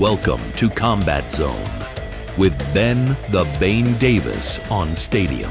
Welcome to Combat Zone with Ben the Bane Davis on Stadium.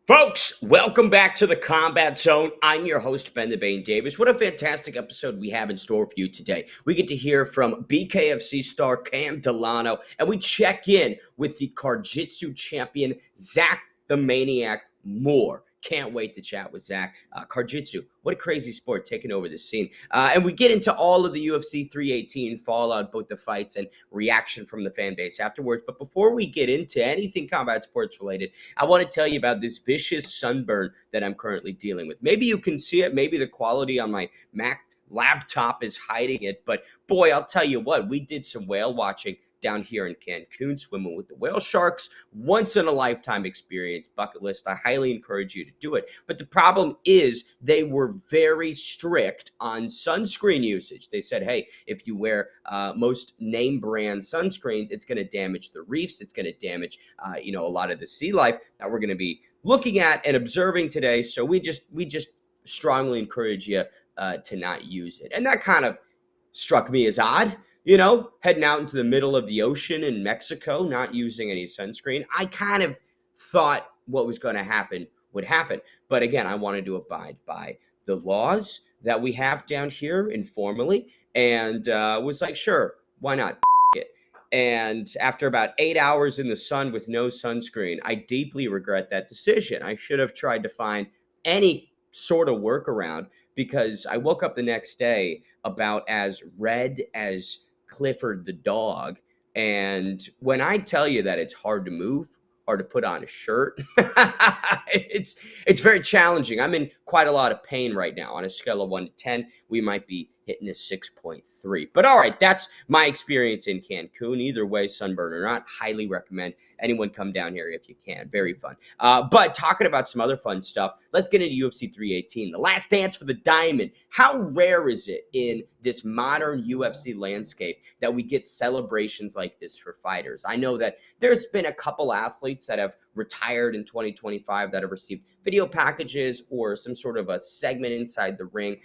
Folks, welcome back to the Combat Zone. I'm your host, Ben the Bane Davis. What a fantastic episode we have in store for you today. We get to hear from BKFC star Cam Delano, and we check in with the Carjitsu champion, Zac the Maniac Moore. Can't wait to chat with Zac. Carjitsu, what a crazy sport taking over the scene. And we get into all of the UFC 318 fallout, both the fights and reaction from the fan base afterwards. But before we get into anything combat sports related, I want to tell you about this vicious sunburn that I'm currently dealing with. Maybe you can see it. Maybe the quality on my Mac laptop is hiding it. But boy, I'll tell you what, we did some whale watching down here in Cancun, swimming with the whale sharks. Once in a lifetime experience, bucket list. I highly encourage you to do it. But the problem is they were very strict on sunscreen usage. They said, hey, if you wear most name brand sunscreens, it's going to damage the reefs. It's going to damage, a lot of the sea life that we're going to be looking at and observing today. So we just strongly encourage you to not use it. And that kind of struck me as odd. Heading out into the middle of the ocean in Mexico, not using any sunscreen. I kind of thought what was going to happen would happen. But again, I wanted to abide by the laws that we have down here informally, and was like, sure, why not? It. And after about 8 hours in the sun with no sunscreen, I deeply regret that decision. I should have tried to find any sort of workaround, because I woke up the next day about as red as Clifford the dog. And when I tell you that it's hard to move or to put on a shirt, it's very challenging. I'm in quite a lot of pain right now. On a scale of 1 to 10, we might be hitting a 6.3. But all right, that's my experience in Cancun. Either way, sunburn or not, highly recommend anyone come down here if you can. Very fun. But talking about some other fun stuff, let's get into UFC 318, the last dance for the diamond. How rare is it in this modern UFC landscape that we get celebrations like this for fighters? I know that there's been a couple athletes that have retired in 2025 that have received video packages or some sort of a segment inside the ring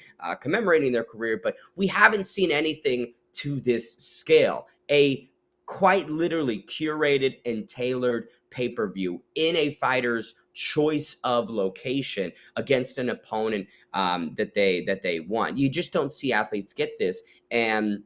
commemorating their career, but we haven't seen anything to this scale. A quite literally curated and tailored pay-per-view in a fighter's choice of location against an opponent that they want. You just don't see athletes get this. And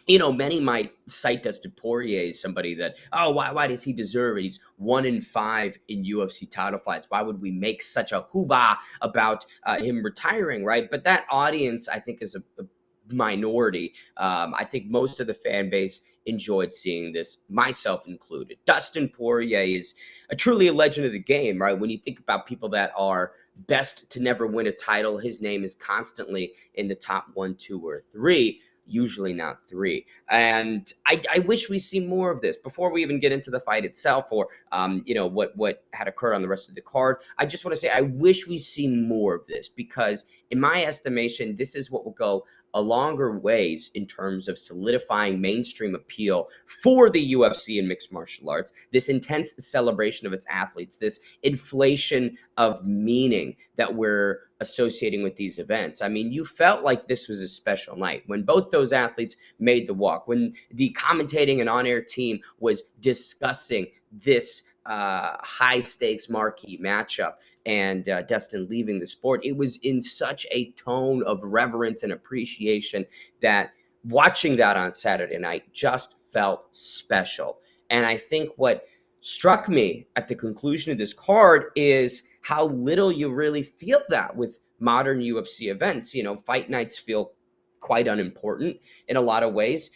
many might cite Dustin Poirier as somebody that, why does he deserve it? He's 1-5 in UFC title fights. Why would we make such a hoobah about him retiring, right? But that audience, I think, is a minority. I think most of the fan base enjoyed seeing this, myself included. Dustin Poirier is truly a legend of the game, right? When you think about people that are best to never win a title, his name is constantly in the top 1, 2, or 3. Usually not 3. And I wish we see more of this before we even get into the fight itself or, what had occurred on the rest of the card. I just want to say I wish we see more of this, because in my estimation, this is what will go a longer ways in terms of solidifying mainstream appeal for the UFC and mixed martial arts, this intense celebration of its athletes, this inflation of meaning that we're associating with these events. I mean, you felt like this was a special night when both those athletes made the walk, when the commentating and on-air team was discussing this high stakes marquee matchup and Dustin leaving the sport. It was in such a tone of reverence and appreciation that watching that on Saturday night just felt special. And I think what struck me at the conclusion of this card is how little you really feel that with modern UFC events. Fight nights feel quite unimportant in a lot of ways.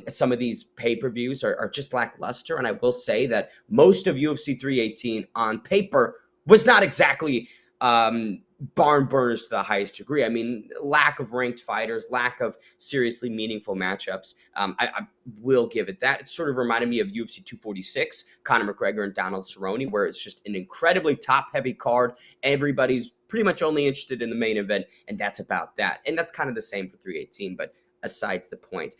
Some of these pay-per-views are just lackluster. And I will say that most of UFC 318 on paper was not exactly barn burners to the highest degree. I mean, lack of ranked fighters, lack of seriously meaningful matchups. I will give it that. It sort of reminded me of UFC 246, Conor McGregor and Donald Cerrone, where it's just an incredibly top-heavy card. Everybody's pretty much only interested in the main event, and that's about that. And that's kind of the same for 318, but asides the point.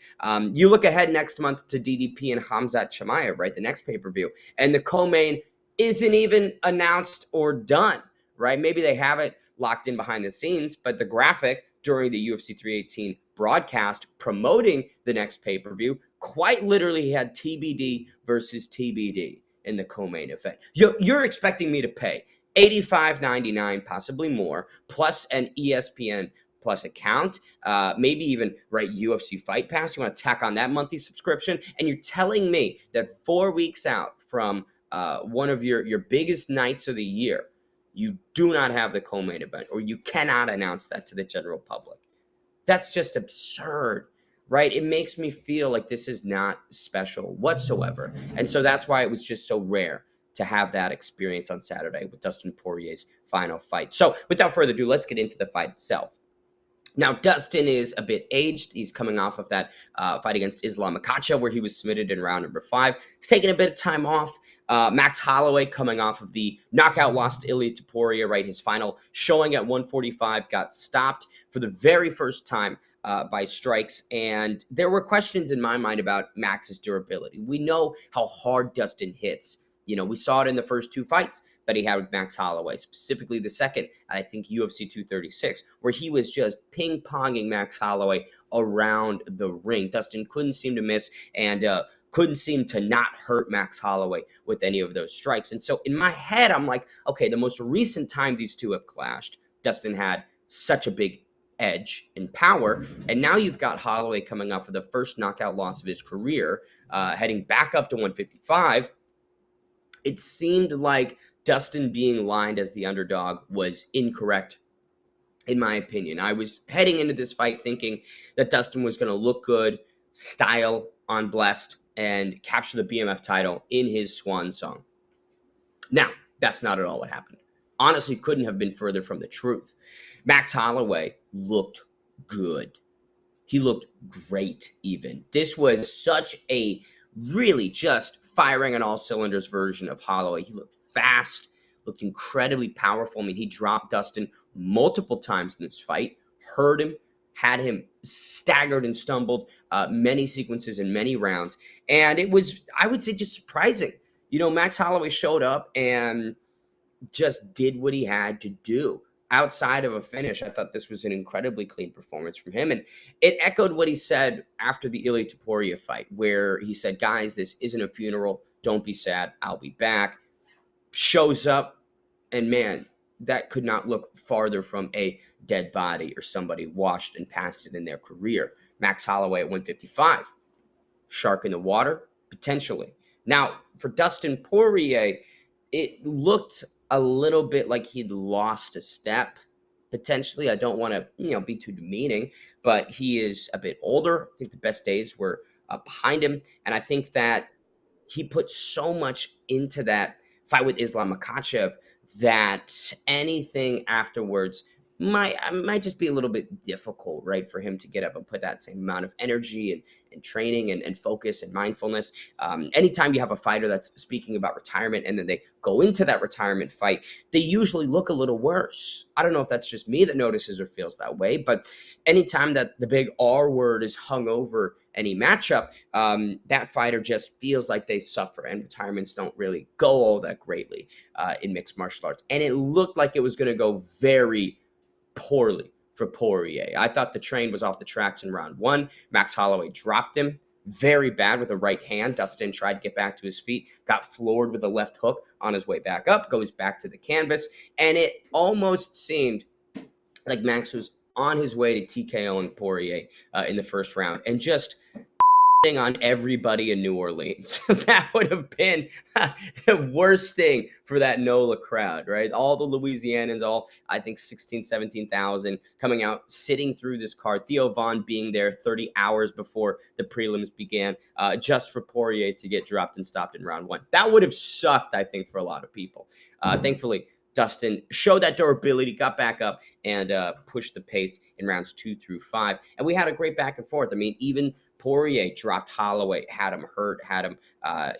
You look ahead next month to DDP and Khamzat Chimaev, right? The next pay-per-view. And the co-main isn't even announced or done, right? Maybe they have it locked in behind the scenes, but the graphic during the UFC 318 broadcast promoting the next pay-per-view. Quite literally, he had TBD versus TBD in the co-main event. You're expecting me to pay $85.99, possibly more, plus an ESPN Plus account, maybe even UFC Fight Pass. You want to tack on that monthly subscription, and you're telling me that 4 weeks out from one of your biggest nights of the year, you do not have the co-main event, or you cannot announce that to the general public. That's just absurd, right? It makes me feel like this is not special whatsoever. And so that's why it was just so rare to have that experience on Saturday with Dustin Poirier's final fight. So without further ado, let's get into the fight itself. Now, Dustin is a bit aged. He's coming off of that fight against Islam Makhachev, where he was submitted in round number 5. He's taking a bit of time off. Max Holloway coming off of the knockout loss to Ilia Topuria, right? His final showing at 145 got stopped for the very first time by strikes. And there were questions in my mind about Max's durability. We know how hard Dustin hits. You know, we saw it in the first 2 fights that he had with Max Holloway, specifically the second, I think UFC 236, where he was just ping-ponging Max Holloway around the ring. Dustin couldn't seem to miss and couldn't seem to not hurt Max Holloway with any of those strikes. And so in my head, I'm like, okay, the most recent time these two have clashed, Dustin had such a big edge in power, and now you've got Holloway coming up for the first knockout loss of his career, heading back up to 155. It seemed like Dustin being lined as the underdog was incorrect, in my opinion. I was heading into this fight thinking that Dustin was going to look good, style on Blessed, and capture the BMF title in his swan song. Now, that's not at all what happened. Honestly, couldn't have been further from the truth. Max Holloway looked good. He looked great, even. This was such a really just firing on all cylinders version of Holloway. He looked fast, looked incredibly powerful. I mean, he dropped Dustin multiple times in this fight, hurt him, had him staggered and stumbled many sequences in many rounds. And it was, I would say, just surprising. You know, Max Holloway showed up and just did what he had to do. Outside of a finish, I thought this was an incredibly clean performance from him. And it echoed what he said after the Ilia Topuria fight, where he said, guys, this isn't a funeral. Don't be sad. I'll be back. Shows up, and man, that could not look farther from a dead body or somebody washed and past it in their career. Max Holloway at 155. Shark in the water? Potentially. Now, for Dustin Poirier, it looked a little bit like he'd lost a step, potentially. I don't want to, be too demeaning, but he is a bit older. I think the best days were behind him. And I think that he put so much into that fight with Islam Makhachev that anything afterwards might just be a little bit difficult, right, for him to get up and put that same amount of energy and training and focus and mindfulness. Anytime you have a fighter that's speaking about retirement and then they go into that retirement fight, they usually look a little worse. I don't know if that's just me that notices or feels that way, but anytime that the big R word is hung over any matchup, that fighter just feels like they suffer, and retirements don't really go all that greatly in mixed martial arts. And it looked like it was going to go very poorly for Poirier. I thought the train was off the tracks in round 1. Max Holloway dropped him very bad with a right hand. Dustin tried to get back to his feet, got floored with a left hook on his way back up, goes back to the canvas, and it almost seemed like Max was on his way to TKOing Poirier in the first round and just on everybody in New Orleans. That would have been the worst thing for that NOLA crowd, right? All the Louisianans, I think 16, 17,000 coming out, sitting through this card. Theo Vaughn being there 30 hours before the prelims began, just for Poirier to get dropped and stopped in round 1. That would have sucked, I think, for a lot of people. Thankfully, Dustin showed that durability, got back up, and pushed the pace in rounds 2 through 5. And we had a great back and forth. I mean, even Poirier dropped Holloway, had him hurt, had him,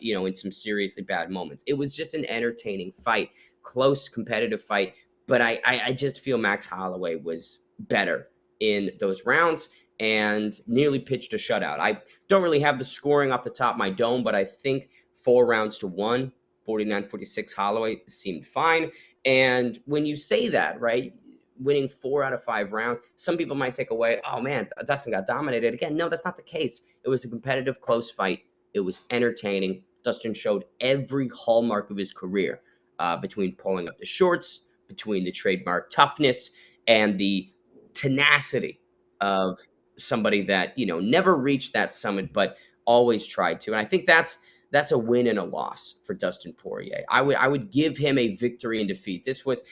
in some seriously bad moments. It was just an entertaining fight, close, competitive fight. But I just feel Max Holloway was better in those rounds and nearly pitched a shutout. I don't really have the scoring off the top of my dome, but I think 4 rounds to 1, 49-46 Holloway seemed fine. And when you say that, right, winning 4 out of 5 rounds. Some people might take away, oh man, Dustin got dominated again. No, that's not the case. It was a competitive, close fight. It was entertaining. Dustin showed every hallmark of his career, between pulling up the shorts, between the trademark toughness, and the tenacity of somebody that, never reached that summit, but always tried to. And I think that's a win and a loss for Dustin Poirier. I would give him a victory and defeat. This was,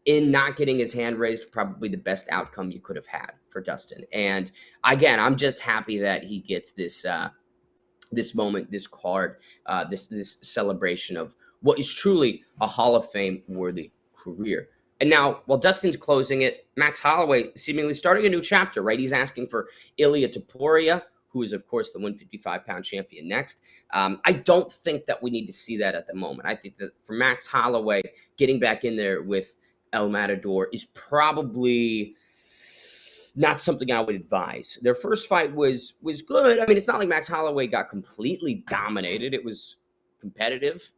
in not getting his hand raised, probably the best outcome you could have had for Dustin. And again, I'm just happy that he gets this moment, this card, this celebration of what is truly a Hall of Fame worthy career. And now, while Dustin's closing it, Max Holloway seemingly starting a new chapter, right? He's asking for Ilia Topuria, who is, of course, the 155-pound champion next. I don't think that we need to see that at the moment. I think that for Max Holloway, getting back in there with El Matador is probably not something I would advise. Their first fight was good. I mean, it's not like Max Holloway got completely dominated. It was competitive.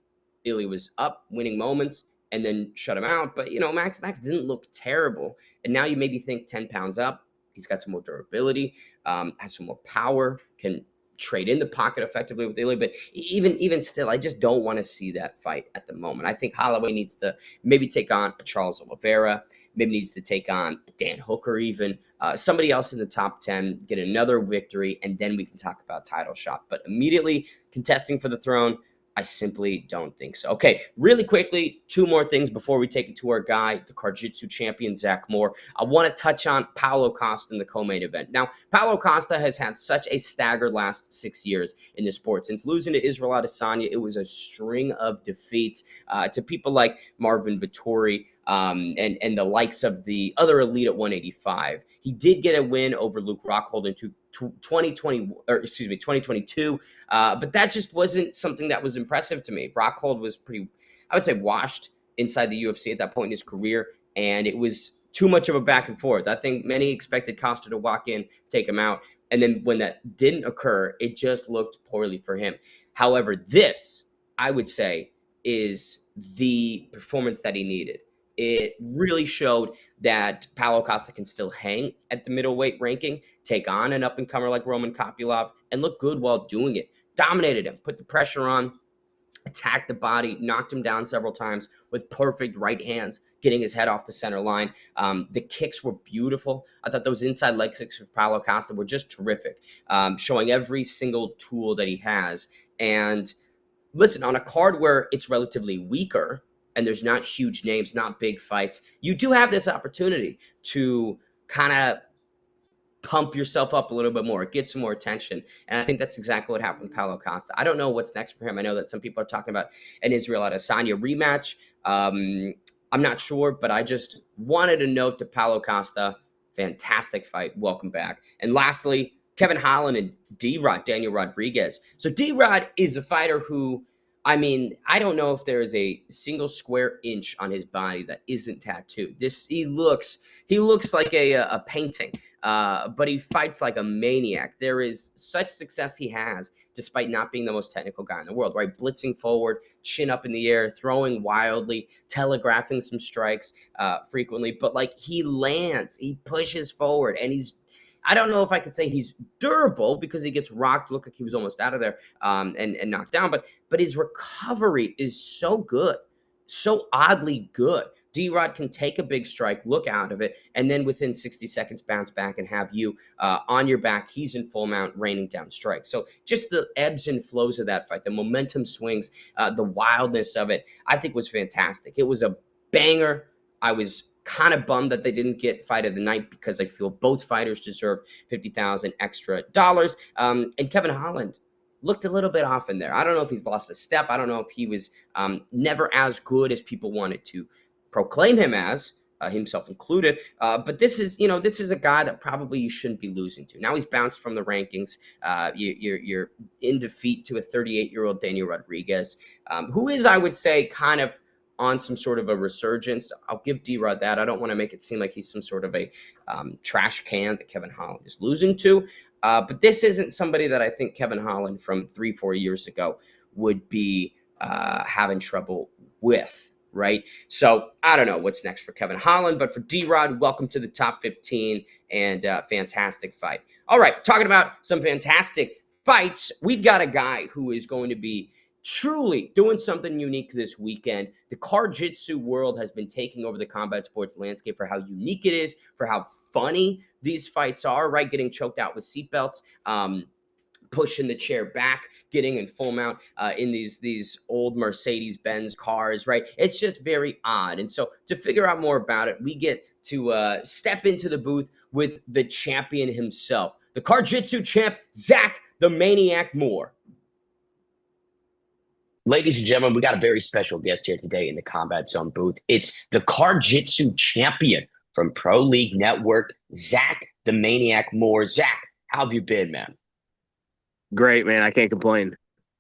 Ilya was up, winning moments, and then shut him out. But, Max didn't look terrible. And now you maybe think 10 pounds up. He's got some more durability, has some more power, can trade in the pocket effectively with Ilya. But even still, I just don't want to see that fight at the moment. I think Holloway needs to maybe take on a Charles Oliveira, maybe needs to take on Dan Hooker even, somebody else in the top 10, get another victory, and then we can talk about title shot. But immediately contesting for the throne, I simply don't think so. Okay, really quickly, 2 more things before we take it to our guy, the Carjitsu champion, Zac Moore. I want to touch on Paulo Costa in the co-main event. Now, Paulo Costa has had such a staggered last 6 years in the sport. Since losing to Israel Adesanya, it was a string of defeats to people like Marvin Vettori, and the likes of the other elite at 185. He did get a win over Luke Rockhold in 2022, but that just wasn't something that was impressive to me. Rockhold was pretty, I would say, washed inside the UFC at that point in his career, and it was too much of a back and forth. I think many expected Costa to walk in, take him out, and then when that didn't occur, it just looked poorly for him. However, this, I would say, is the performance that he needed. It really showed that Paulo Costa can still hang at the middleweight ranking, take on an up-and-comer like Roman Kopylov, and look good while doing it. Dominated him, put the pressure on, attacked the body, knocked him down several times with perfect right hands, getting his head off the center line. The kicks were beautiful. I thought those inside leg kicks for Paulo Costa were just terrific, showing every single tool that he has. And listen, on a card where it's relatively weaker, and there's not huge names, not big fights, you do have this opportunity to kind of pump yourself up a little bit more, get some more attention. And I think that's exactly what happened with Paulo Costa. I don't know what's next for him. I know that some people are talking about an Israel Adesanya rematch. I'm not sure, but I just wanted to note that Paulo Costa, fantastic fight. Welcome back. And lastly, Kevin Holland and D-Rod, Daniel Rodriguez. So D-Rod is a fighter who, I mean, I don't know if there is a single square inch on his body that isn't tattooed. He looks like a painting, but he fights like a maniac. There is such success he has, despite not being the most technical guy in the world, right? Blitzing forward, chin up in the air, throwing wildly, telegraphing some strikes frequently, but like he lands, he pushes forward, and I don't know if I could say he's durable because he gets rocked, looked like he was almost out of there, and knocked down. But his recovery is so good, so oddly good. D-Rod can take a big strike, look out of it, and then within 60 seconds bounce back and have you on your back. He's in full mount, raining down strikes. So just the ebbs and flows of that fight, the momentum swings, the wildness of it, I think was fantastic. It was a banger. I was kind of bummed that they didn't get fight of the night because I feel both fighters deserve $50,000 extra dollars. And Kevin Holland looked a little bit off in there. I don't know if he's lost a step. I don't know if he was never as good as people wanted to proclaim him as, himself included. But this is a guy that probably you shouldn't be losing to. Now he's bounced from the rankings. You're in defeat to a 38-year-old Daniel Rodriguez, who is, I would say, kind of on some sort of a resurgence. I'll give D-Rod that. I don't want to make it seem like he's some sort of a trash can that Kevin Holland is losing to. But this isn't somebody that I think Kevin Holland from 3-4 years ago would be having trouble with. right? So I don't know what's next for Kevin Holland, but for D-Rod, welcome to the top 15 and fantastic fight. All right, talking about some fantastic fights, we've got a guy who is going to be truly doing something unique this weekend. The Carjitsu world has been taking over the combat sports landscape for how unique it is, for how funny these fights are, right? Getting choked out with seatbelts. Pushing the chair back, getting in full mount in these old Mercedes-Benz cars, right? It's just very odd. And so to figure out more about it, we get to step into the booth with the champion himself, the Carjitsu champ, Zac the Maniac Moore. Ladies and gentlemen, we got a very special guest here today in the Combat Zone booth. It's the Carjitsu champion from Pro League Network, Zac the Maniac Moore. Zac, how have you been, man? Great, man. I can't complain.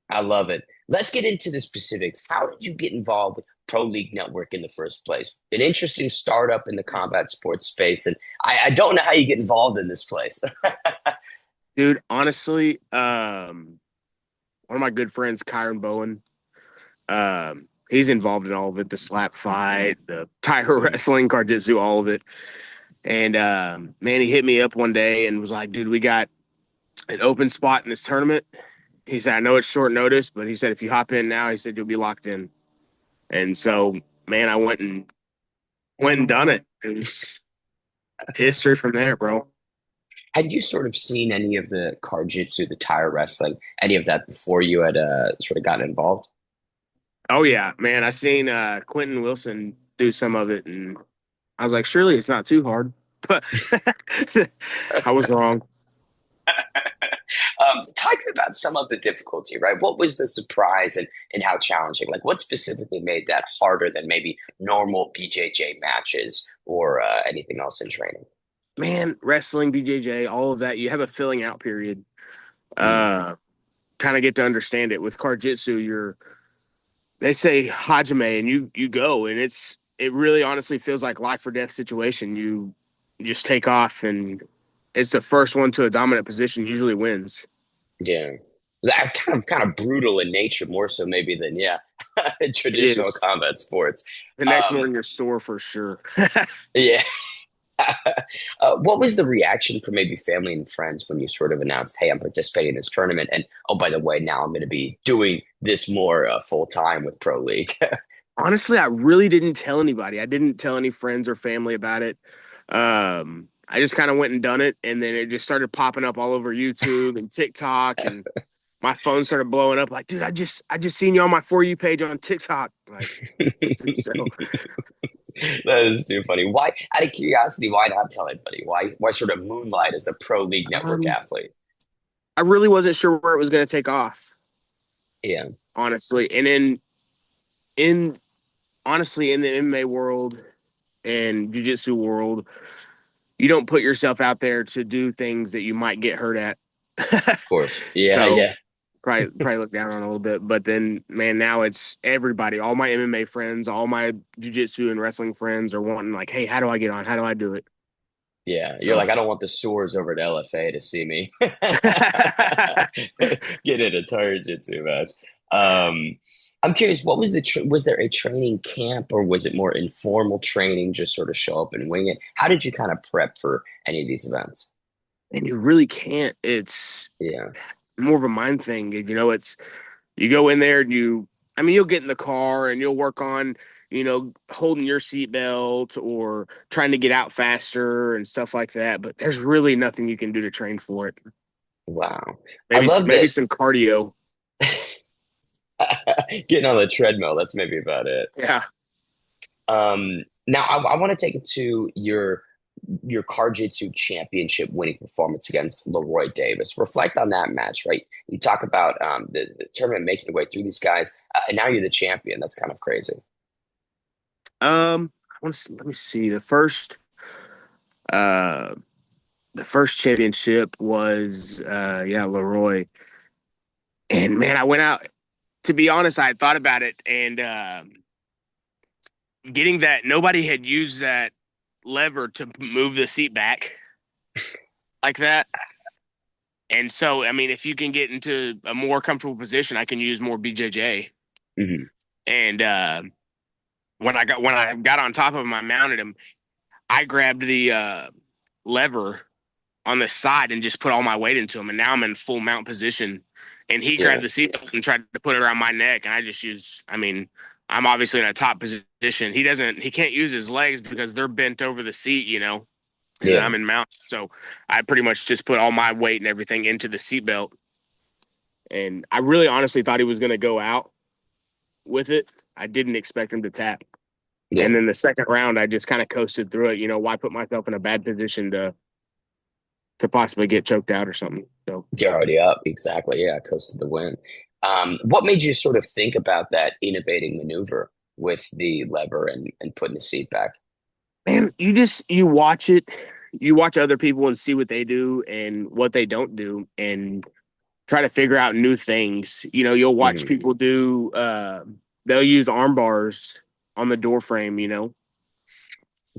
I love it. Let's get into the specifics. How did you get involved with Pro League Network in the first place? An interesting startup in the combat sports space, and I don't know how you get involved in this place. Dude, honestly, one of my good friends, Kyron Bowen, he's involved in all of it, the slap fight, the tire wrestling, Carjitsu, all of it. And, man, he hit me up one day and was like, dude, we got an open spot in this tournament. He said, I know it's short notice, but he said, if you hop in now, he said, you'll be locked in. And so, man, I went and done it. It was history from there, bro. Had you sort of seen any of the Carjitsu, the tire wrestling, any of that before you had sort of gotten involved? Oh, yeah, man. I seen Quentin Wilson do some of it, and I was like, surely it's not too hard. But I was wrong. Talk about some of the difficulty, right? What was the surprise and how challenging? Like, what specifically made that harder than maybe normal BJJ matches or anything else in training? Man, wrestling, BJJ, all of that, you have a filling out period. Mm. Kind of get to understand it. With Carjitsu, they say Hajime, and you go, and it really honestly feels like life or death situation. You just take off, and it's the first one to a dominant position usually wins. Yeah. That kind of brutal in nature, more so maybe than It traditional is. combat sports. The next one in your store for sure. Yeah. What was the reaction from maybe family and friends when you sort of announced, "Hey, I'm participating in this tournament," and oh, by the way, now I'm going to be doing this more full time with Pro League? Honestly, I really didn't tell anybody. I didn't tell any friends or family about it. I just kind of went and done it, and then it just started popping up all over YouTube and TikTok, and my phone started blowing up. Like, dude, I just seen you on my For You page on TikTok. Like, so That is too funny. Why, out of curiosity, why not tell anybody? Why sort of moonlight as a Pro League Network athlete? I really wasn't sure where it was going to take off, Yeah, honestly. And in honestly, in the MMA world and jiu-jitsu world, you don't put yourself out there to do things that you might get hurt at. of course. Yeah, So yeah. probably look down on a little bit. But then, man, now it's everybody. All my MMA friends, all my jiu-jitsu and wrestling friends are wanting, like, hey, how do I get on? How do I do it? Yeah, you're So like, I don't want the soars over at LFA to see me get in a Jiu-Jitsu match. I'm curious, what was was there a training camp or was it more informal training, just sort of show up and wing it? How did you kind of prep for any of these events? and you really can't. It's Yeah, more of a mind thing. It's you go in there and you'll get in the car and you'll work on, holding your seatbelt or trying to get out faster and stuff like that. But there's really nothing you can do to train for it. wow. I Maybe love maybe that. some cardio. Getting on the treadmill, that's maybe about it. Yeah. Now I want to take it to your Carjitsu championship winning performance against Leroy Davis. Reflect on that match, right? You talk about the tournament making your way through these guys, and now you're the champion. That's kind of crazy. Let me see. Uh the first championship was Leroy. And man, I went out, to be honest, I had thought about it, and getting that nobody had used that lever to move the seat back like that. And so, I mean, if you can get into a more comfortable position, I can use more BJJ. Hmm. And when I got on top of him, I mounted him. I grabbed the lever on the side and just put all my weight into him, and now I'm in full mount position. And he Yeah. grabbed the seatbelt and tried to put it around my neck, and I just used. I mean, I'm obviously in a top position. He can't use his legs because they're bent over the seat, and Yeah. I'm in mount. So I pretty much just put all my weight and everything into the seatbelt. And I really honestly thought he was going to go out with it. I didn't expect him to tap. Yeah. And then the second round, I just kind of coasted through it. Why put myself in a bad position to possibly get choked out or something? So You're already up. Exactly. Yeah. Coast to the win. What made you sort of think about that innovating maneuver with the lever and putting the seat back? man, you watch it, you watch other people and see what they do and what they don't do, and try to figure out new things. You'll watch Mhm. people do. They'll use arm bars on the door frame,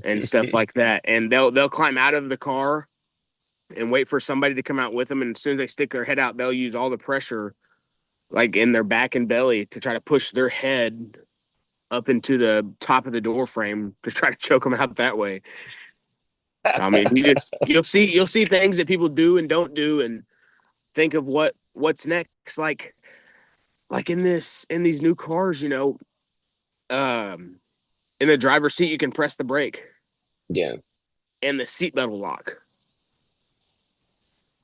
and stuff like that, and they'll climb out of the car and wait for somebody to come out with them. And as soon as they stick their head out, they'll use all the pressure, like in their back and belly, to try to push their head up into the top of the door frame to try to choke them out that way. I mean, you'll see things that people do and don't do, and think of what's next. Like in these new cars, in the driver's seat you can press the brake, Yeah. and the seatbelt will lock.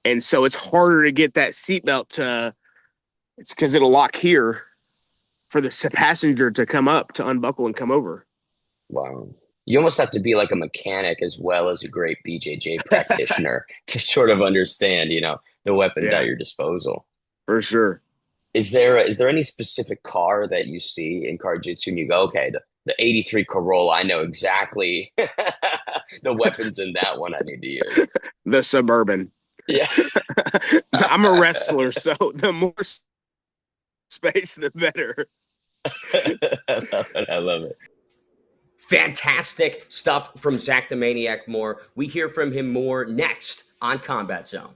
And so it's harder to get that seatbelt to. It's because it'll lock here for the passenger to come up, to unbuckle and come over. Wow. You almost have to be like a mechanic as well as a great BJJ practitioner to sort of understand, the weapons Yeah. at your disposal. For sure. Is there any specific car that you see in Carjitsu and you go, okay, the 83 Corolla, I know exactly the weapons in that one I need to use. The Suburban. Yeah. I'm a wrestler, so the more space, the better. I love it. Fantastic stuff from Zac the Maniac Moore. We hear from him more next on Combat Zone.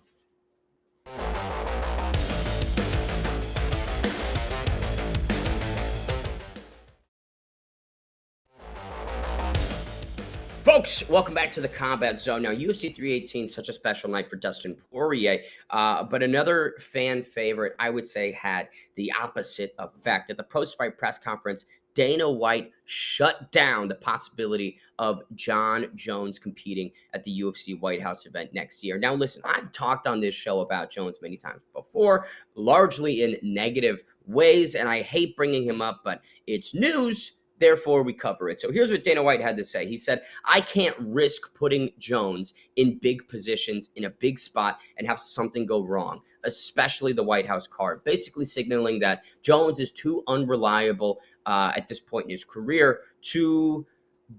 Folks, welcome back to the Combat Zone. Now, UFC 318, such a special night for Dustin Poirier, but another fan favorite, I would say, had the opposite effect. At the post-fight press conference, Dana White shut down the possibility of Jon Jones competing at the UFC White House event next year. Now, listen, I've talked on this show about Jones many times before, largely in negative ways, and I hate bringing him up, but it's news. Therefore, we cover it. So here's what Dana White had to say. He said, I can't risk putting Jones in big positions in a big spot and have something go wrong, especially the White House card, basically signaling that Jones is too unreliable at this point in his career to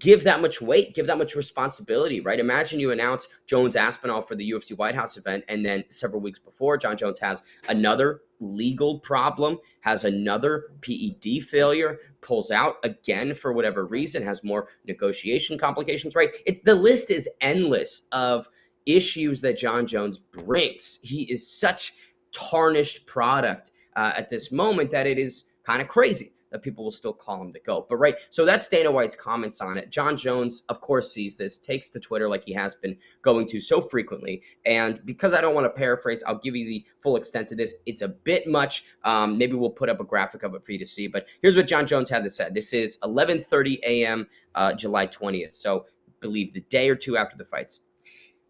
give that much weight, give that much responsibility, right? Imagine you announce Jones Aspinall for the UFC White House event, and then several weeks before, Jon Jones has another legal problem, has another PED failure, pulls out again for whatever reason, has more negotiation complications, right? The list is endless of issues that Jon Jones brings. He is such tarnished product at this moment that it is kind of crazy that people will still call him the GOAT. But right, so that's Dana White's comments on it. Jon Jones, of course, sees this, takes to Twitter like he has been going to so frequently. And because I don't want to paraphrase, I'll give you the full extent of this. It's a bit much. Maybe we'll put up a graphic of it for you to see. But here's what Jon Jones had to say. This is 11:30 a.m. July 20th. So I believe the day or two after the fights.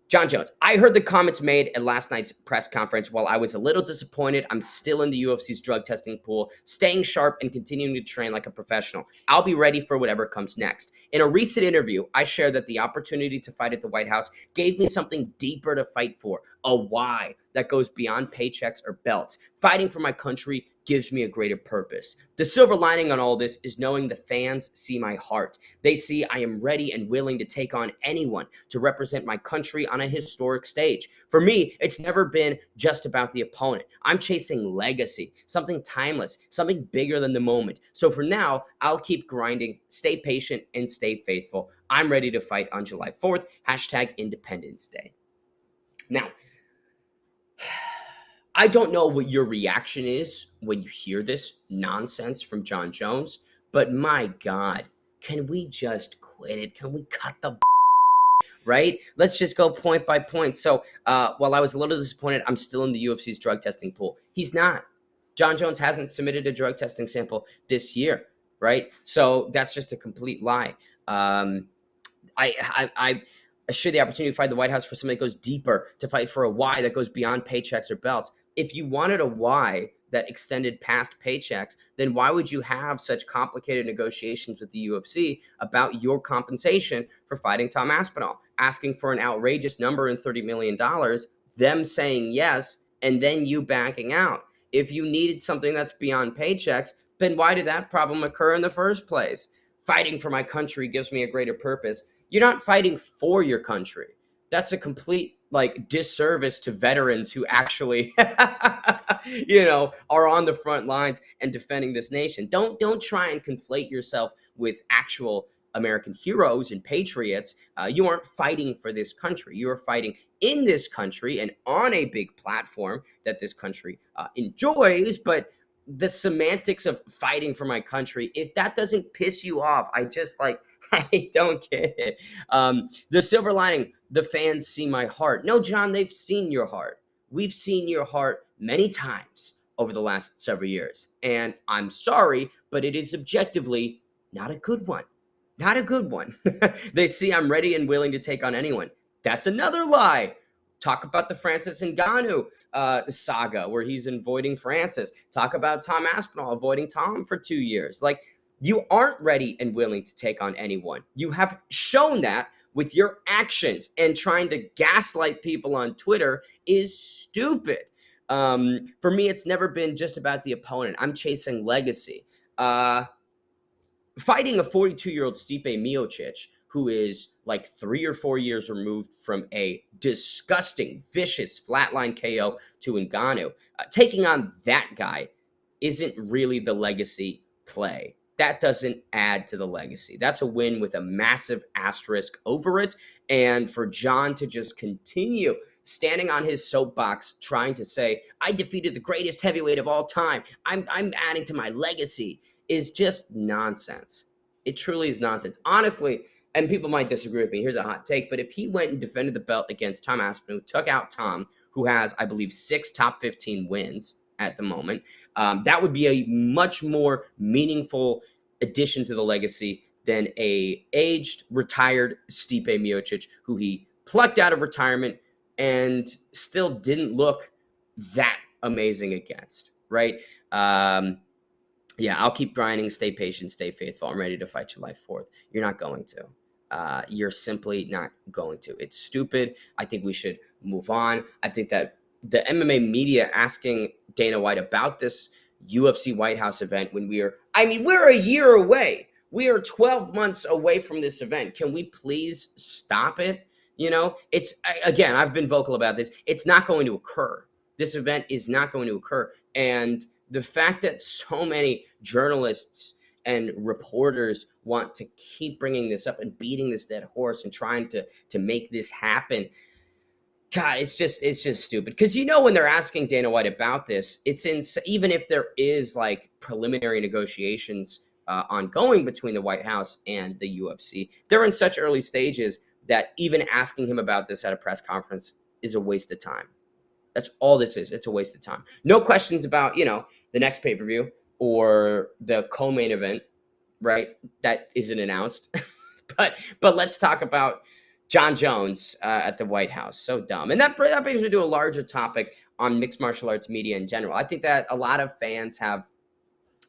Jon Jones, I heard the comments made at last night's press conference. While I was a little disappointed, I'm still in the UFC's drug testing pool, staying sharp and continuing to train like a professional. I'll be ready for whatever comes next. In a recent interview, I shared that the opportunity to fight at the White House gave me something deeper to fight for, a why that goes beyond paychecks or belts. Fighting for my country gives me a greater purpose. The silver lining on all this is knowing the fans see my heart. They see I am ready and willing to take on anyone to represent my country on a historic stage. For me, it's never been just about the opponent. I'm chasing legacy, something timeless, something bigger than the moment. So for now, I'll keep grinding, stay patient, and stay faithful. I'm ready to fight on July 4th, #Independence Day. Now, I don't know what your reaction is when you hear this nonsense from Jon Jones, but my God, can we just quit it? Can we cut the right? Let's just go point by point. So while I was a little disappointed, I'm still in the UFC's drug testing pool. He's not. John Jones hasn't submitted a drug testing sample this year, right? So that's just a complete lie. I share the opportunity to fight the White House for somebody that goes deeper, to fight for a why that goes beyond paychecks or belts. If you wanted a why that extended past paychecks, then why would you have such complicated negotiations with the UFC about your compensation for fighting Tom Aspinall, asking for an outrageous number in $30 million, them saying yes, and then you backing out? If you needed something that's beyond paychecks, then why did that problem occur in the first place? Fighting for my country gives me a greater purpose. You're not fighting for your country. That's a complete disservice to veterans who actually are on the front lines and defending this nation. Don't try and conflate yourself with actual American heroes and patriots. You aren't fighting for this country. You are fighting in this country and on a big platform that this country enjoys. But the semantics of fighting for my country, if that doesn't piss you off, I don't get it. The silver lining, the fans see my heart. No, John, they've seen your heart. We've seen your heart many times over the last several years. And I'm sorry, but it is objectively not a good one. Not a good one. They see I'm ready and willing to take on anyone. That's another lie. Talk about the Francis Ngannou saga where he's avoiding Francis. Talk about Tom Aspinall avoiding Tom for 2 years. You aren't ready and willing to take on anyone. You have shown that with your actions, and trying to gaslight people on Twitter is stupid. For me, it's never been just about the opponent. I'm chasing legacy. Fighting a 42-year-old Stipe Miocic, who is 3 or 4 years removed from a disgusting, vicious flatline KO to Ngannou, taking on that guy isn't really the legacy play. That doesn't add to the legacy. That's a win with a massive asterisk over it. And for John to just continue standing on his soapbox trying to say, I defeated the greatest heavyweight of all time, I'm adding to my legacy, is just nonsense. It truly is nonsense. Honestly, and people might disagree with me, here's a hot take, but if he went and defended the belt against Tom Aspinall, who took out Tom, who has, I believe, 6 top 15 wins at the moment, that would be a much more meaningful addition to the legacy than a aged, retired Stipe Miocic, who he plucked out of retirement and still didn't look that amazing against, right? Yeah, I'll keep grinding, stay patient, stay faithful. I'm ready to fight July 4th. You're not going to. You're simply not going to. It's stupid. I think we should move on. I think that the MMA media asking Dana White about this UFC White House event when we're a year away. We are 12 months away from this event. Can we please stop it? Again, I've been vocal about this. It's not going to occur. This event is not going to occur. And the fact that so many journalists and reporters want to keep bringing this up and beating this dead horse and trying to make this happen, God, it's just stupid. Because when they're asking Dana White about this, even if there is preliminary negotiations ongoing between the White House and the UFC, they're in such early stages that even asking him about this at a press conference is a waste of time. That's all this is. It's a waste of time. No questions about, the next pay-per-view or the co-main event, right? That isn't announced. But let's talk about John Jones at the White House. So dumb. And that brings me to a larger topic on mixed martial arts media in general. I think that a lot of fans have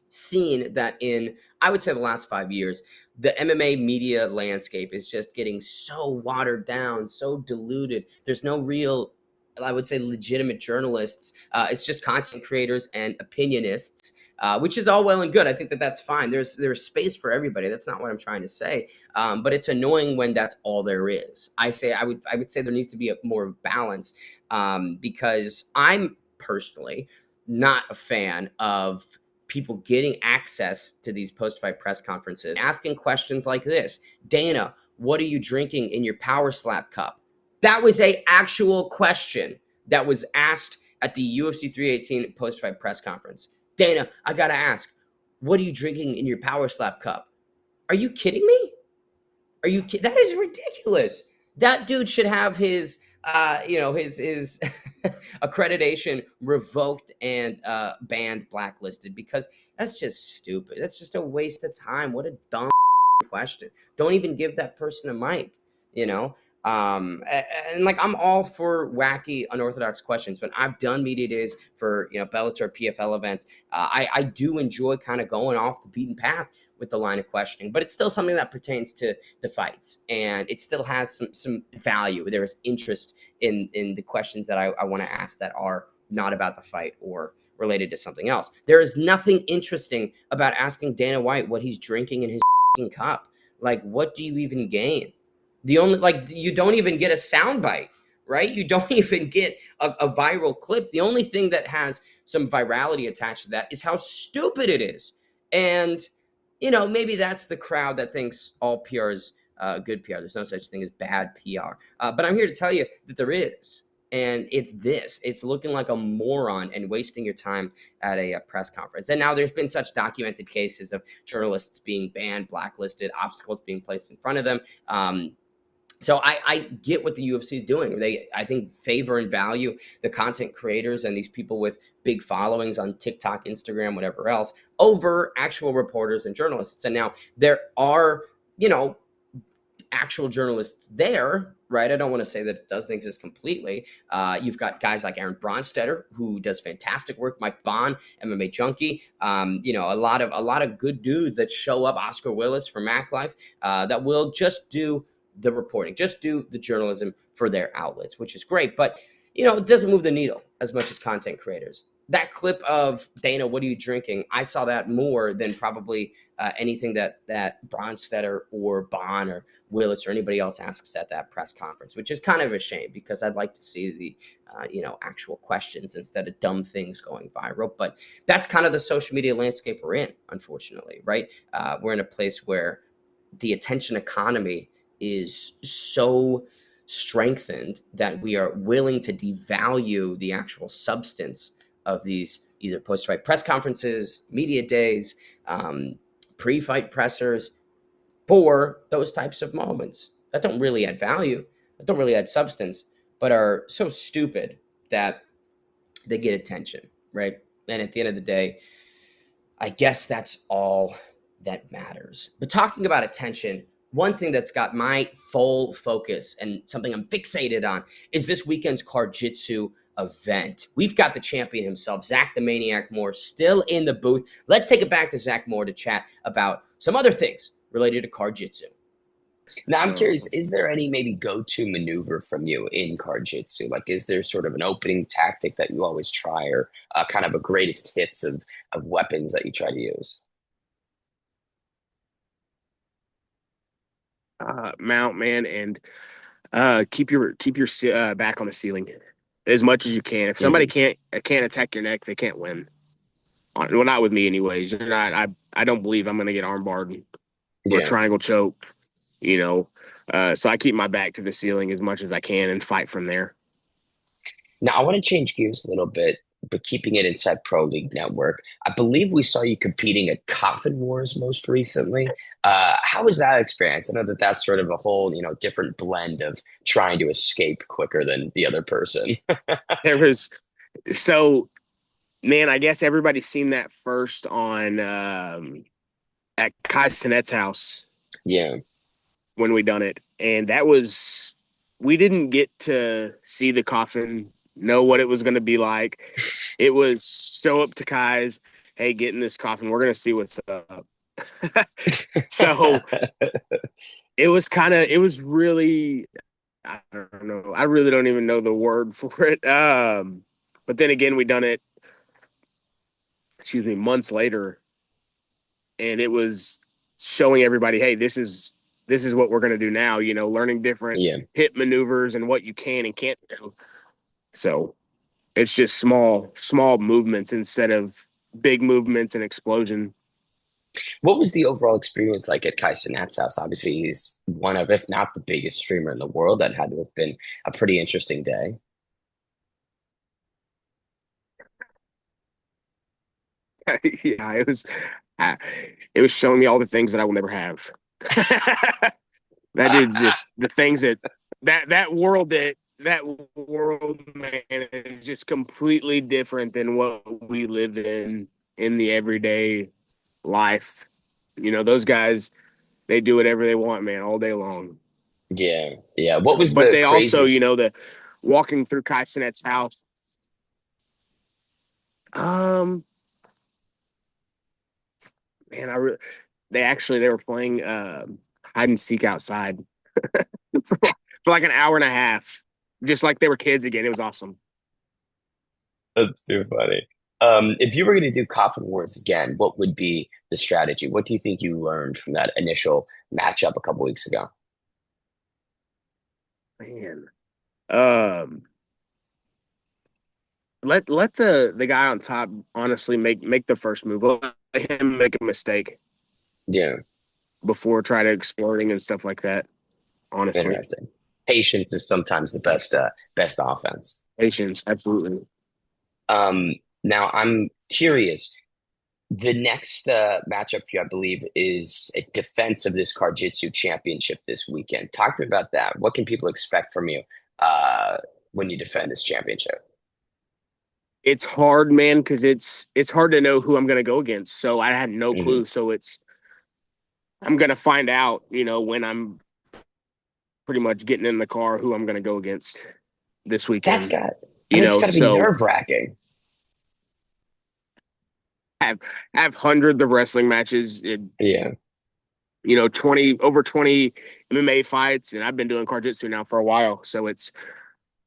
seen that in, I would say, the last 5 years, the MMA media landscape is just getting so watered down, so diluted. There's no real, I would say, legitimate journalists. It's just content creators and opinionists, which is all well and good. I think that that's fine. There's space for everybody. That's not what I'm trying to say. But it's annoying when that's all there is. I would say there needs to be more balance, because I'm personally not a fan of people getting access to these post-fight press conferences, asking questions like this: Dana, what are you drinking in your Power Slap cup? That was a actual question that was asked at the UFC 318 post-fight press conference. Dana, I gotta ask, what are you drinking in your Power Slap cup? Are you kidding me? That is ridiculous. That dude should have his his accreditation revoked and banned, blacklisted, because that's just stupid. That's just a waste of time. What a dumb question. Don't even give that person a mic, you know? And like, I'm all for wacky, unorthodox questions. When I've done media days for, Bellator, PFL events, I do enjoy kind of going off the beaten path with the line of questioning, but it's still something that pertains to the fights, and it still has some value. There is interest in the questions that I want to ask that are not about the fight or related to something else. There is nothing interesting about asking Dana White what he's drinking in his cup. Like, what do you even gain? You don't even get a soundbite, right? You don't even get a viral clip. The only thing that has some virality attached to that is how stupid it is. And maybe that's the crowd that thinks all PR is good PR. There's no such thing as bad PR. But I'm here to tell you that there is. And it's this. It's looking like a moron and wasting your time at a press conference. And now there's been such documented cases of journalists being banned, blacklisted, obstacles being placed in front of them. So I get what the UFC is doing. They, I think, favor and value the content creators and these people with big followings on TikTok, Instagram, whatever else, over actual reporters and journalists. And now there are, actual journalists there, right? I don't want to say that it doesn't exist completely. You've got guys like Aaron Bronstetter, who does fantastic work. Mike Bond, MMA Junkie. A lot of good dudes that show up. Oscar Willis from Mac Life, that will just do the reporting, just do the journalism for their outlets, which is great. But it doesn't move the needle as much as content creators. That clip of Dana, what are you drinking? I saw that more than probably anything that Bronstetter or Bond or Willis or anybody else asks at that press conference, which is kind of a shame, because I'd like to see the actual questions instead of dumb things going viral. But that's kind of the social media landscape we're in, unfortunately, right? We're in a place where the attention economy is so strengthened that we are willing to devalue the actual substance of these either post-fight press conferences, media days, pre-fight pressers, for those types of moments that don't really add value, that don't really add substance, but are so stupid that they get attention, right? And at the end of the day, I guess that's all that matters. But talking about attention, one thing that's got my full focus and something I'm fixated on is this weekend's Carjitsu event. We've got the champion himself, Zac the Maniac Moore, still in the booth. Let's take it back to Zac Moore to chat about some other things related to Carjitsu. Now, I'm curious, is there any maybe go-to maneuver from you in Carjitsu? Like, is there sort of an opening tactic that you always try, or kind of a greatest hits of weapons that you try to use? Mount, man, and keep your back on the ceiling as much as you can. If somebody can't attack your neck, they can't win. Well, not with me, anyways. You're not. I don't believe I'm going to get armbarred or triangle choked. So I keep my back to the ceiling as much as I can and fight from there. Now, I want to change gears a little bit, but keeping it inside Pro League Network. I believe we saw you competing at Coffin Wars most recently. How was that experience? I know that that's sort of a whole, different blend of trying to escape quicker than the other person. Man, I guess everybody's seen that first on at Kai Sinet's house. Yeah. When we done it. And we didn't get to see the coffin, know what it was going to be like. It was show up to Kai's, hey, get in this coffin. We're going to see what's up. So it was really, I don't know. I really don't even know the word for it. But then again, we done it, months later. And it was showing everybody, hey, this is what we're going to do now, learning different hit maneuvers and what you can and can't do. So it's just small movements instead of big movements and explosion. What was the overall experience like at Kai Cenat's house? Obviously, he's one of, if not the biggest streamer in the world. That had to have been a pretty interesting day. Yeah, it was. I, it was showing me all the things that I will never have. That dude's just the things that world, man, is just completely different than what we live in the everyday life. Those guys, they do whatever they want, man, all day long. Yeah, yeah. What was But the they also, craziest? the walking through Kai Cenat's house. Um, man, they were playing hide and seek outside for, for like an hour and a half, just like they were kids again. It was awesome. That's too funny. If you were going to do Coffin Wars again, what would be the strategy? What do you think you learned from that initial matchup a couple weeks ago? Man, um, let the guy on top honestly make the first move. Let him make a mistake Yeah, before try to exploding and stuff like that. Honestly, interesting. Patience is sometimes the best offense. patience, absolutely. Um, Now I'm curious. The next matchup for you, I believe, is a defense of this Carjitsu championship this weekend. Talk to me about that. What can people expect from you uh, when you defend this championship? It's hard, man, because it's hard to know who I'm gonna go against. So I had no Hmm. clue. So I'm gonna find out, when I'm pretty much getting in the car who I'm gonna go against this That's weekend. got, I think it's got to be So nerve-wracking. I have hundreds of wrestling matches, in, Yeah. 20 MMA fights, and I've been doing Carjitsu now for a while. So it's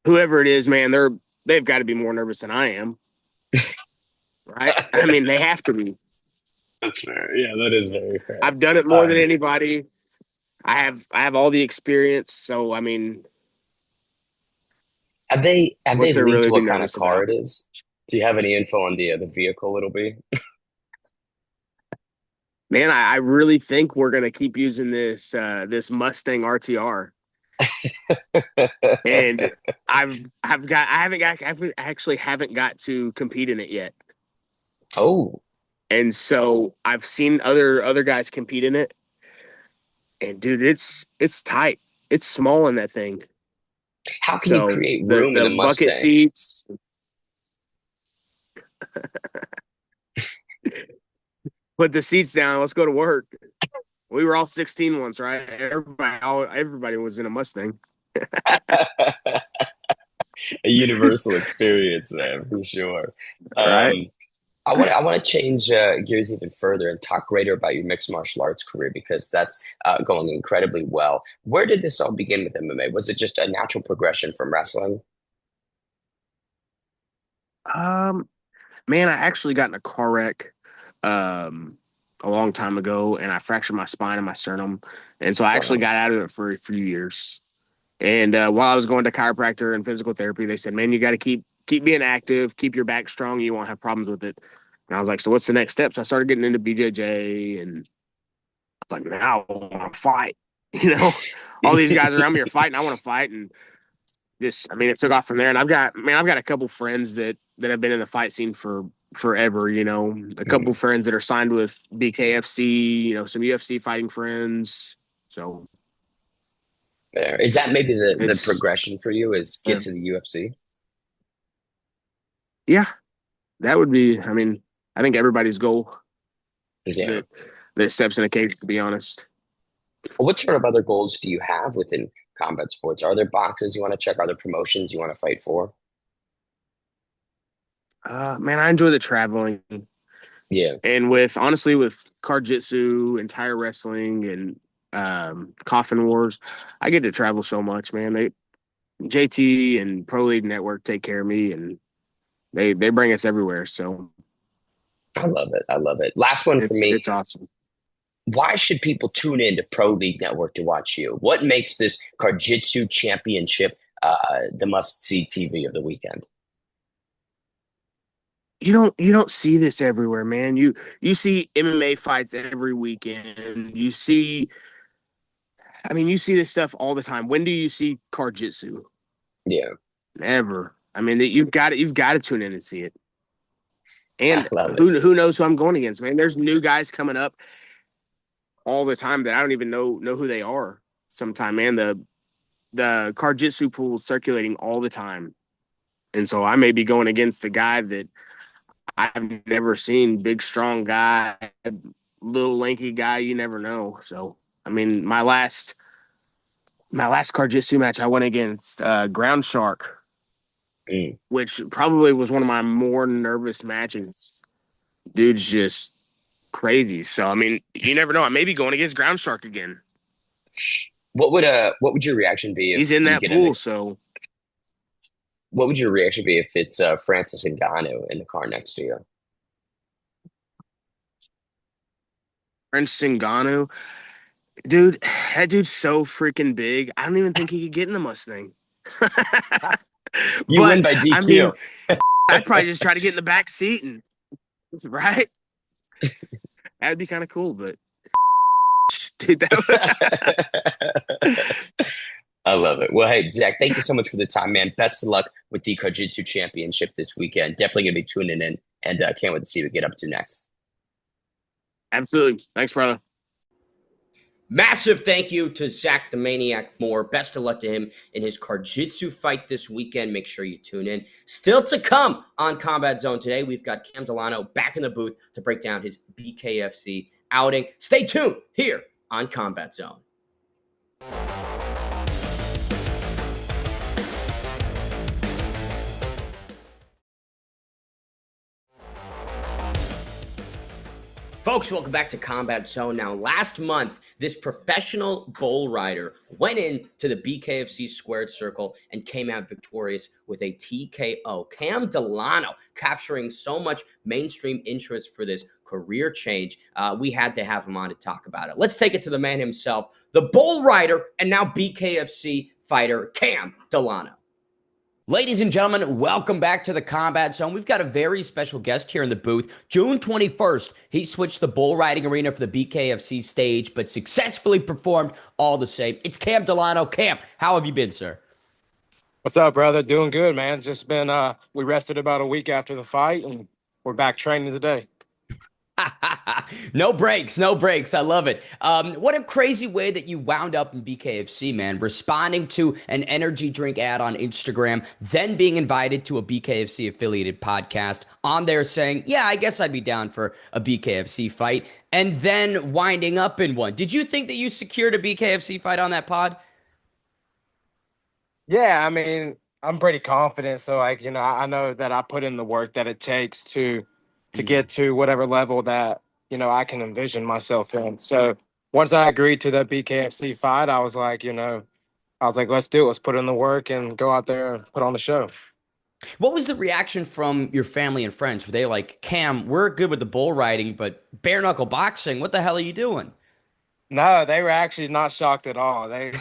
whoever it is, man, they've got to be more nervous than I am, right? I mean, they have to be. That's fair. Yeah, that is very fair. I've done it more than Um, anybody. I have all the experience, so I mean, have they what's there leaked really be what kind of nervous car about? it is? Do you have any info on the vehicle it'll be? Man, I really think we're gonna keep using this Mustang RTR, and I actually haven't got to compete in it yet, Oh, and so I've seen other guys compete in it, and dude, it's tight, it's small in that thing. how can you So create the room in the a bucket Mustang? seats, put the seats down, let's go to work. We were all 16 once, right? Everybody was in a Mustang. A universal experience, man, for sure. Right. Um, I want to change gears even further and talk greater about your mixed martial arts career because that's going incredibly well. Where did this all begin with MMA? Was it just a natural progression from wrestling? Um, Man, I actually got in a car wreck um a long time ago, and I fractured my spine and my sternum. And so I actually Wow. got out of it for a few years. And while I was going to chiropractor and physical therapy, they said, "Man, you got to keep being active, keep your back strong. You won't have problems with it." And I was like, "So what's the next step?" So I started getting into BJJ, and I was like, "Now I want to fight." You know, all these guys around me are fighting. I want to fight, and I mean, it took off from there. And I've got a couple friends that have been in the fight scene for forever. A couple friends that are signed with BKFC. Some UFC fighting friends. So There. Is that maybe the it's progression for you is get uh, to the UFC? yeah, that would be. I mean, I think everybody's goal Yeah. that that steps in a cage. To be honest, What sort of other goals do you have within combat sports? Are there boxes you want to check? Are there promotions you want to fight for? man, I enjoy the traveling, Yeah. and with Carjitsu and tire wrestling and coffin wars, I get to travel so much, man. JT and Pro League Network take care of me, and they bring us everywhere. So I love it. I love it. Last one for me. it's awesome. Why should people tune in to Pro League Network to watch you? What makes this Jiu-Jitsu Championship the must-see TV of the weekend? You don't see this everywhere, man. You see MMA fights every weekend. You see this stuff all the time. When do you see Carjitsu? Yeah. Never. I mean, you've got to tune in and see it. I And love it. who knows who I'm going against, man? There's new guys coming up all the time that I don't even know who they are sometime, man. The Carjitsu pool is circulating all the time. And so I may be going against a guy that I've never seen, big, strong guy, little lanky guy, you never know. So, I mean, my last Carjitsu match, I went against Ground Shark, Mm. which probably was one of my more nervous matches. Dude's just crazy. So, I mean, you never know. I may be going against Ground Shark again. What would your reaction be if He's in you that get in pool, the so what would your reaction be if it's Francis Ngannou in the car next to you? French Ngannou, dude, that dude's so freaking big. I don't even think he could get in the Mustang. You win But by I mean, DQ. I'd probably just try to get in the back seat and right. That'd be kind of cool, but dude, I love it. Well, hey, Zach, thank you so much for the time, man. Best of luck with the Jiu-Jitsu Championship this weekend. Definitely going to be tuning in and can't wait to see what we get up to next. absolutely. Thanks, brother. Massive thank you to Zac the Maniac Moore. Best of luck to him in his Carjitsu fight this weekend. Make sure you tune in. Still to come on Combat Zone today, we've got Cam Delano back in the booth to break down his BKFC outing. Stay tuned here on Combat Zone. Folks, welcome back to Combat Zone. Now, last month, this professional bull rider went into the BKFC squared circle and came out victorious with a TKO. Cam Delano capturing so much mainstream interest for this career change. We had to have him on to talk about it. Let's take it to the man himself, the bull rider and now BKFC fighter, Cam Delano. Ladies and gentlemen, welcome back to the Combat Zone. We've got a very special guest here in the booth. June 21st, he switched the bull riding arena for the BKFC stage, but successfully performed all the same. It's Cam Delano. Cam, how have you been, sir? What's up, brother? Doing good, man. Just been we rested about a week after the fight and we're back training today. No breaks, no breaks. I love it. What a crazy way that you wound up in BKFC, man. Responding to an energy drink ad on Instagram, then being invited to a BKFC affiliated podcast, on there saying, yeah, I guess I'd be down for a BKFC fight, and then winding up in one. Did you think that you secured a BKFC fight on that pod? Yeah, I mean, I'm pretty confident. So like, I know that I put in the work that it takes to get to whatever level that, I can envision myself in. So once I agreed to that BKFC fight, I was like, let's do it. Let's put in the work and go out there and put on the show. What was the reaction from your family and friends? Were they like, Cam, we're good with the bull riding, but bare knuckle boxing, what the hell are you doing? No, they were actually not shocked at all. They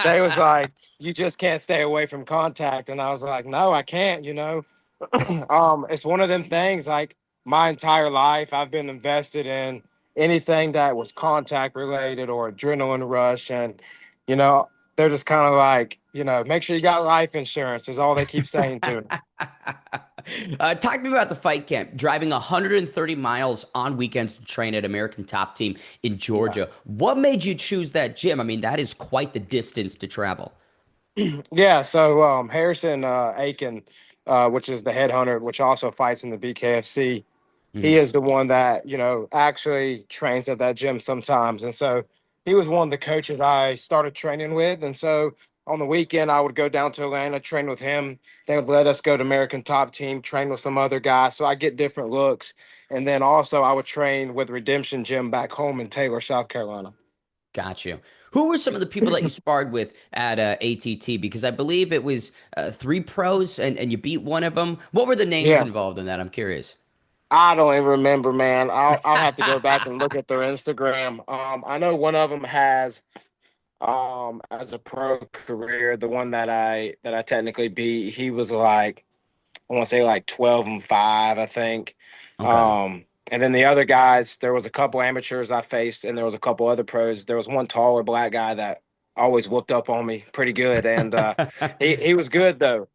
they was like, you just can't stay away from contact. And I was like, no, I can't. It's one of them things like my entire life I've been invested in anything that was contact related or adrenaline rush. And, you know, they're just kind of like, make sure you got life insurance is all they keep saying to me. Talk to me about the fight camp. Driving 130 miles on weekends to train at American Top Team in Georgia. What made you choose that gym? I mean, that is quite the distance to travel. Yeah, so Harrison Aiken, which is the headhunter, which also fights in the BKFC, he Mhm. is the one that, actually trains at that gym sometimes. And so he was one of the coaches I started training with. And so on the weekend, I would go down to Atlanta, train with him. They would let us go to American Top Team, train with some other guys. So I get different looks. And then also I would train with Redemption Gym back home in Taylor, South Carolina. Got you. Who were some of the people that you sparred with at ATT? Because I believe it was three pros and you beat one of them. What were the names Yeah. involved in that? I'm curious. I don't even remember, man. I'll have to go back and look at their Instagram. I know one of them has as a pro career, the one that I technically beat, he was like I want to say like 12-5, I think. Okay. And then the other guys, there was a couple amateurs I faced, and there was a couple other pros. There was one taller black guy that always whooped up on me pretty good, and he was good though.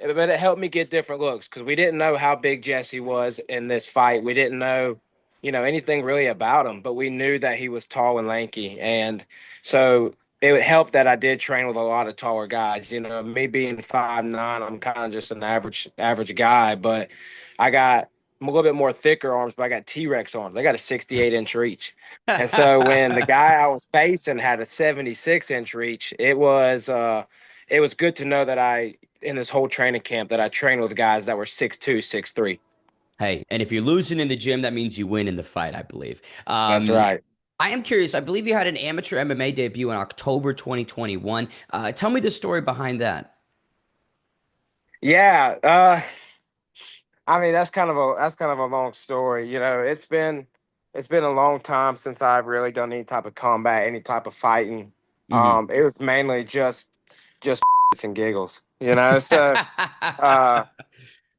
but it helped me get different looks because we didn't know how big Jesse was in this fight. We didn't know, anything really about him, but we knew that he was tall and lanky. And so it helped that I did train with a lot of taller guys. Me being 5'9", I'm kind of just an average guy, but I'm a little bit more thicker arms, but I got T-Rex arms. I got a 68-inch reach. And so when the guy I was facing had a 76-inch reach, it was good to know that in this whole training camp that I trained with guys that were 6'2", 6'3". Hey, and if you're losing in the gym, that means you win in the fight, I believe. That's right. I am curious. I believe you had an amateur MMA debut in October 2021. Tell me the story behind that. Yeah, I mean that's kind of a long story. It's been a long time since I've really done any type of combat, any type of fighting. It was mainly just and giggles. So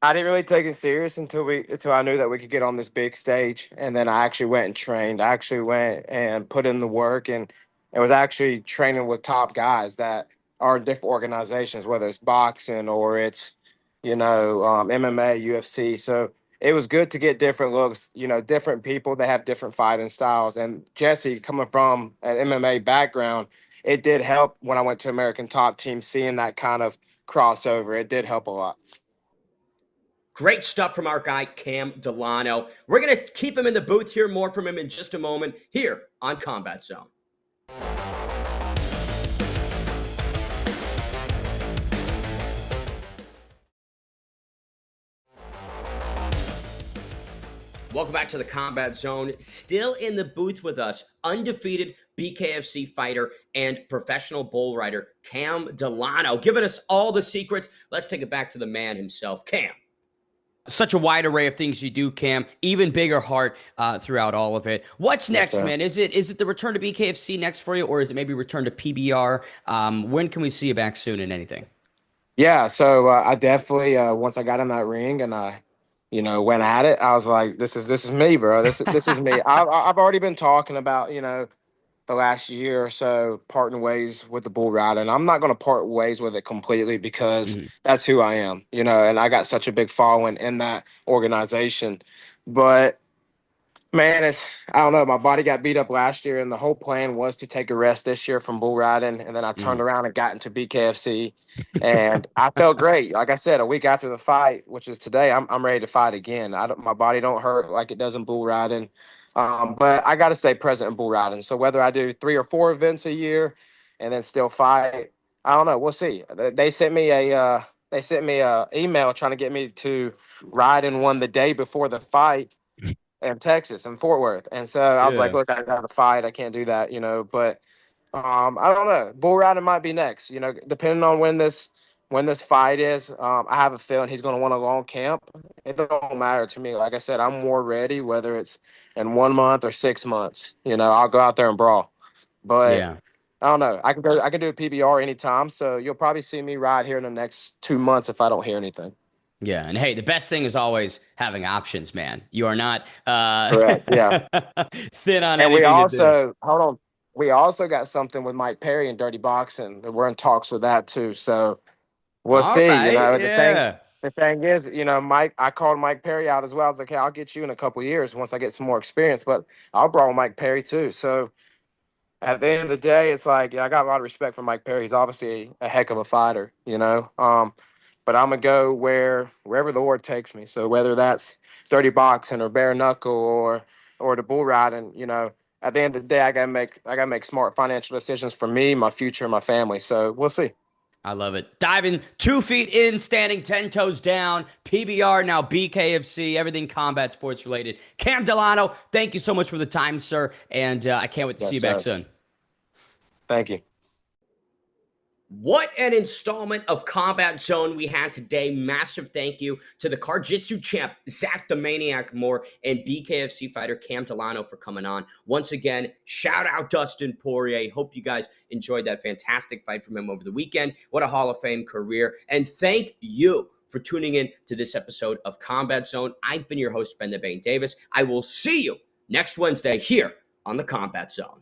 I didn't really take it serious until I knew that we could get on this big stage, and then I actually went and trained. I actually went and put in the work, and it was actually training with top guys that are in different organizations, whether it's boxing or it's MMA, UFC. So it was good to get different looks, different people that have different fighting styles. And Jesse, coming from an MMA background, it did help when I went to American Top Team, seeing that kind of crossover. It did help a lot. Great stuff from our guy, Cam Delano. We're going to keep him in the booth, hear more from him in just a moment here on Combat Zone. Welcome back to the Combat Zone. Still in the booth with us, undefeated BKFC fighter and professional bull rider, Cam Delano, giving us all the secrets. Let's take it back to the man himself, Cam. Such a wide array of things you do, Cam. Even bigger heart throughout all of it. What's next, man? Is it the return to BKFC next for you, or is it maybe return to PBR? When can we see you back soon in anything? Yeah, so I definitely once I got in that ring and I, went at it, I was like, this is me, bro. This is me. I've already been talking about the last year or so parting ways with the bull rider, and I'm not going to part ways with it completely because that's who I am, and I got such a big following in that organization. But man, I don't know. My body got beat up last year, and the whole plan was to take a rest this year from bull riding. And then I turned around and got into BKFC, and I felt great. Like I said, a week after the fight, which is today, I'm ready to fight again. My body don't hurt like it does in bull riding, but I got to stay present in bull riding. So whether I do 3 or 4 events a year, and then still fight, I don't know. We'll see. They sent me a email trying to get me to ride in one the day before the fight in Texas and Fort Worth. And so I was like, look, I got to fight. I can't do that, but I don't know. Bull riding might be next, depending on when this fight is. I have a feeling he's going to want a long camp. It don't matter to me. Like I said, I'm more ready, whether it's in 1 month or 6 months, I'll go out there and brawl. But Yeah. I don't know. I can do a PBR anytime. So you'll probably see me ride here in the next 2 months if I don't hear anything. Yeah, and hey, the best thing is always having options, man. You are not Correct. Yeah. thin on And anything we to do. also, hold on, we also got something with Mike Perry and Dirty Boxing. We're in talks with that too. So we'll All see. right, The thing is, I called Mike Perry out as well. I was like, hey, I'll get you in a couple of years once I get some more experience, but I'll brawl Mike Perry too. So at the end of the day, it's like, I got a lot of respect for Mike Perry. He's obviously a heck of a fighter, but I'm gonna go wherever the Lord takes me. So whether that's dirty boxing or bare knuckle or the bull riding, at the end of the day, I gotta make smart financial decisions for me, my future, and my family. So we'll see. I love it. Diving 2 feet in, standing 10 toes down. PBR, now BKFC, everything combat sports related. Cam Delano, thank you so much for the time, sir. And I can't wait to see you back soon. Thank you. What an installment of Combat Zone we had today. Massive thank you to the Carjitsu champ, Zac the Maniac Moore, and BKFC fighter Cam Delano for coming on. Once again, shout out Dustin Poirier. Hope you guys enjoyed that fantastic fight from him over the weekend. What a Hall of Fame career. And thank you for tuning in to this episode of Combat Zone. I've been your host, Ben the Bane Davis. I will see you next Wednesday here on the Combat Zone.